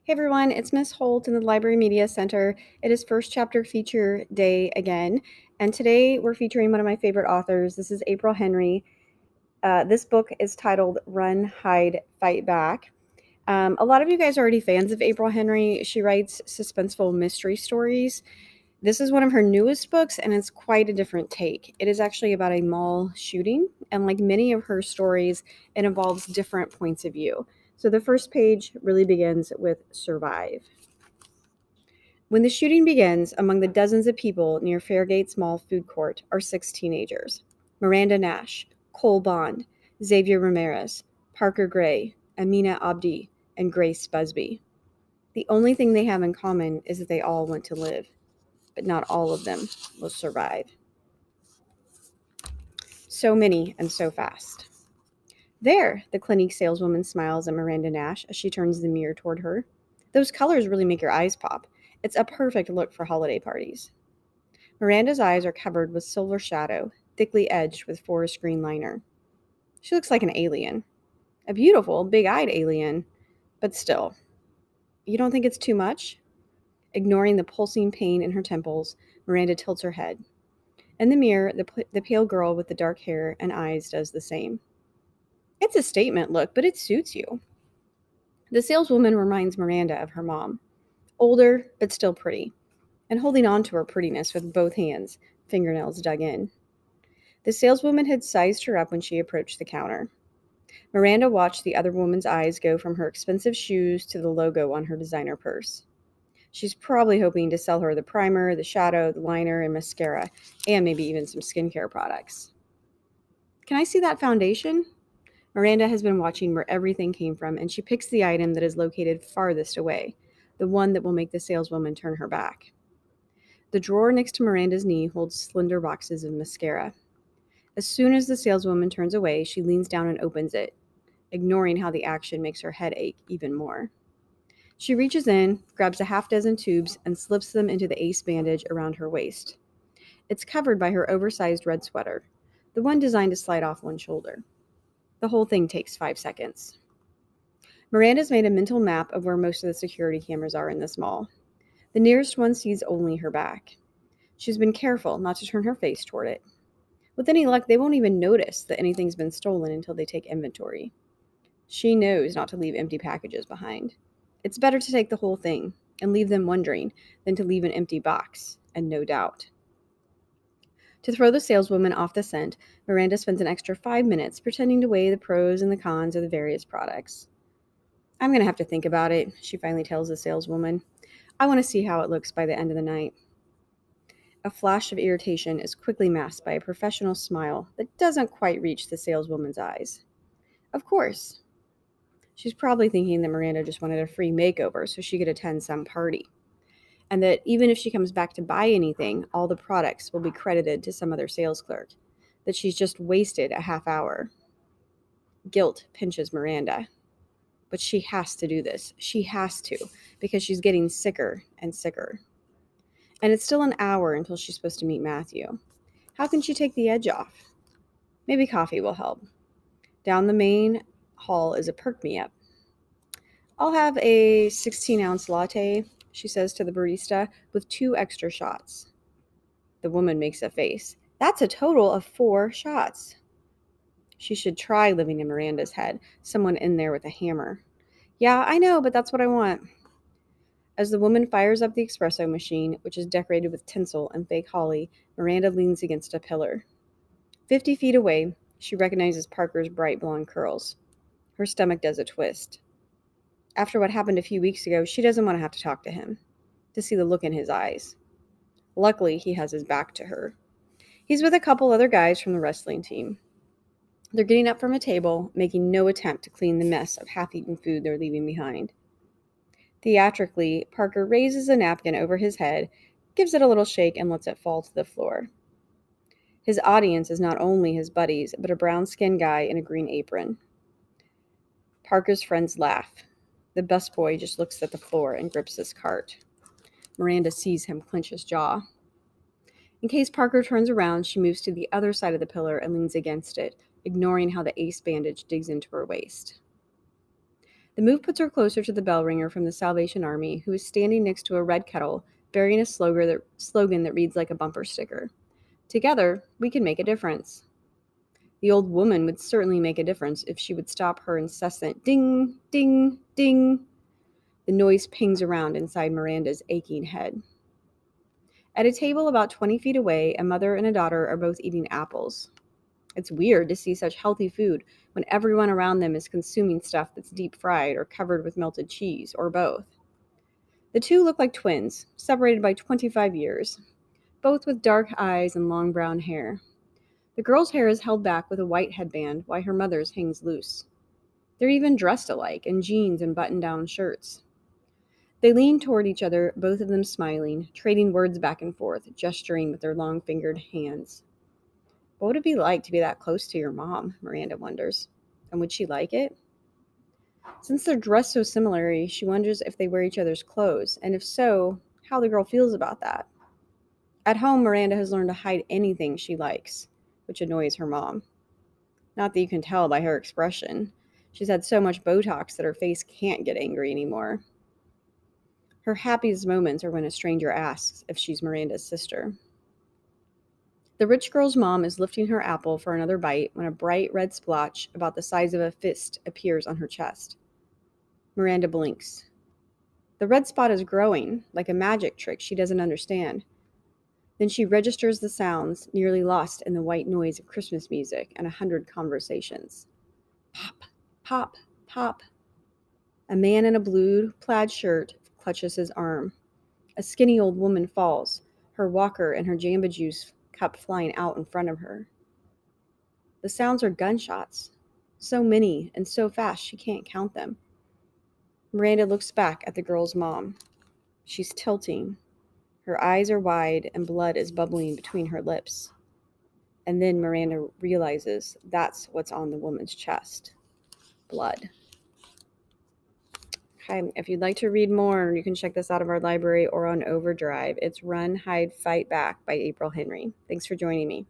Hey everyone, it's Miss Holt in the Library Media Center. It is first chapter feature day again, and today we're featuring one of my favorite authors. This is April Henry. This book is titled Run, Hide, Fight Back. A lot of you guys are already fans of April Henry. She writes suspenseful mystery stories. This is one of her newest books, and it's quite a different take. It is actually about a mall shooting, and like many of her stories, it involves different points of view. So the first page really begins with survive. When the shooting begins, among the dozens of people near Fairgates Mall food court are six teenagers: Miranda Nash, Cole Bond, Xavier Ramirez, Parker Gray, Amina Abdi, and Grace Busby. The only thing they have in common is that they all want to live, but not all of them will survive. So many and so fast. There, the Clinique saleswoman smiles at Miranda Nash as she turns the mirror toward her. Those colors really make your eyes pop. It's a perfect look for holiday parties. Miranda's eyes are covered with silver shadow, thickly edged with forest green liner. She looks like an alien. A beautiful, big-eyed alien. But still, you don't think it's too much? Ignoring the pulsing pain in her temples, Miranda tilts her head. In the mirror, the pale girl with the dark hair and eyes does the same. It's a statement look, but it suits you. The saleswoman reminds Miranda of her mom. Older, but still pretty, and holding on to her prettiness with both hands, fingernails dug in. The saleswoman had sized her up when she approached the counter. Miranda watched the other woman's eyes go from her expensive shoes to the logo on her designer purse. She's probably hoping to sell her the primer, the shadow, the liner, and mascara, and maybe even some skincare products. Can I see that foundation? Miranda has been watching where everything came from, and she picks the item that is located farthest away, the one that will make the saleswoman turn her back. The drawer next to Miranda's knee holds slender boxes of mascara. As soon as the saleswoman turns away, she leans down and opens it, ignoring how the action makes her head ache even more. She reaches in, grabs a half dozen tubes, and slips them into the ace bandage around her waist. It's covered by her oversized red sweater, the one designed to slide off one shoulder. The whole thing takes 5 seconds. Miranda's made a mental map of where most of the security cameras are in this mall. The nearest one sees only her back. She's been careful not to turn her face toward it. With any luck, they won't even notice that anything's been stolen until they take inventory. She knows not to leave empty packages behind. It's better to take the whole thing and leave them wondering than to leave an empty box and no doubt. To throw the saleswoman off the scent, Miranda spends an extra 5 minutes pretending to weigh the pros and the cons of the various products. I'm going to have to think about it, she finally tells the saleswoman. I want to see how it looks by the end of the night. A flash of irritation is quickly masked by a professional smile that doesn't quite reach the saleswoman's eyes. Of course. She's probably thinking that Miranda just wanted a free makeover so she could attend some party, and that even if she comes back to buy anything, all the products will be credited to some other sales clerk, that she's just wasted a half hour. Guilt pinches Miranda. But she has to do this. She has to, because she's getting sicker and sicker. And it's still an hour until she's supposed to meet Matthew. How can she take the edge off? Maybe coffee will help. Down the main hall is a perk me up. I'll have a 16-ounce latte, she says to the barista, with 2 extra shots. The woman makes a face. That's a total of 4 shots. She should try living in Miranda's head, someone in there with a hammer. Yeah, I know, but that's what I want. As the woman fires up the espresso machine, which is decorated with tinsel and fake holly, Miranda leans against a pillar. 50 feet away, she recognizes Parker's bright blonde curls. Her stomach does a twist. After what happened a few weeks ago, she doesn't want to have to talk to him, to see the look in his eyes. Luckily, he has his back to her. He's with a couple other guys from the wrestling team. They're getting up from a table, making no attempt to clean the mess of half-eaten food they're leaving behind. Theatrically, Parker raises a napkin over his head, gives it a little shake, and lets it fall to the floor. His audience is not only his buddies, but a brown-skinned guy in a green apron. Parker's friends laugh. The busboy just looks at the floor and grips his cart. Miranda sees him clench his jaw. In case Parker turns around, she moves to the other side of the pillar and leans against it, ignoring how the ace bandage digs into her waist. The move puts her closer to the bell ringer from the Salvation Army, who is standing next to a red kettle, bearing a slogan that reads like a bumper sticker. Together, we can make a difference. The old woman would certainly make a difference if she would stop her incessant ding, ding, ding. The noise pings around inside Miranda's aching head. At a table about 20 feet away, a mother and a daughter are both eating apples. It's weird to see such healthy food when everyone around them is consuming stuff that's deep fried or covered with melted cheese, or both. The two look like twins, separated by 25 years, both with dark eyes and long brown hair. The girl's hair is held back with a white headband, while her mother's hangs loose. They're even dressed alike, in jeans and button-down shirts. They lean toward each other, both of them smiling, trading words back and forth, gesturing with their long-fingered hands. What would it be like to be that close to your mom? Miranda wonders. And would she like it? Since they're dressed so similarly, she wonders if they wear each other's clothes, and if so, how the girl feels about that. At home, Miranda has learned to hide anything she likes, which annoys her mom. Not that you can tell by her expression. She's had so much Botox that her face can't get angry anymore. Her happiest moments are when a stranger asks if she's Miranda's sister. The rich girl's mom is lifting her apple for another bite when a bright red splotch about the size of a fist appears on her chest. Miranda blinks. The red spot is growing, like a magic trick she doesn't understand. Then she registers the sounds, nearly lost in the white noise of Christmas music and 100 conversations. Pop, pop, pop. A man in a blue plaid shirt clutches his arm. A skinny old woman falls, her walker and her Jamba Juice cup flying out in front of her. The sounds are gunshots. So many and so fast she can't count them. Miranda looks back at the girl's mom. She's tilting. Her eyes are wide and blood is bubbling between her lips. And then Miranda realizes that's what's on the woman's chest. Blood. Okay, if you'd like to read more, you can check this out of our library or on Overdrive. It's Run, Hide, Fight Back by April Henry. Thanks for joining me.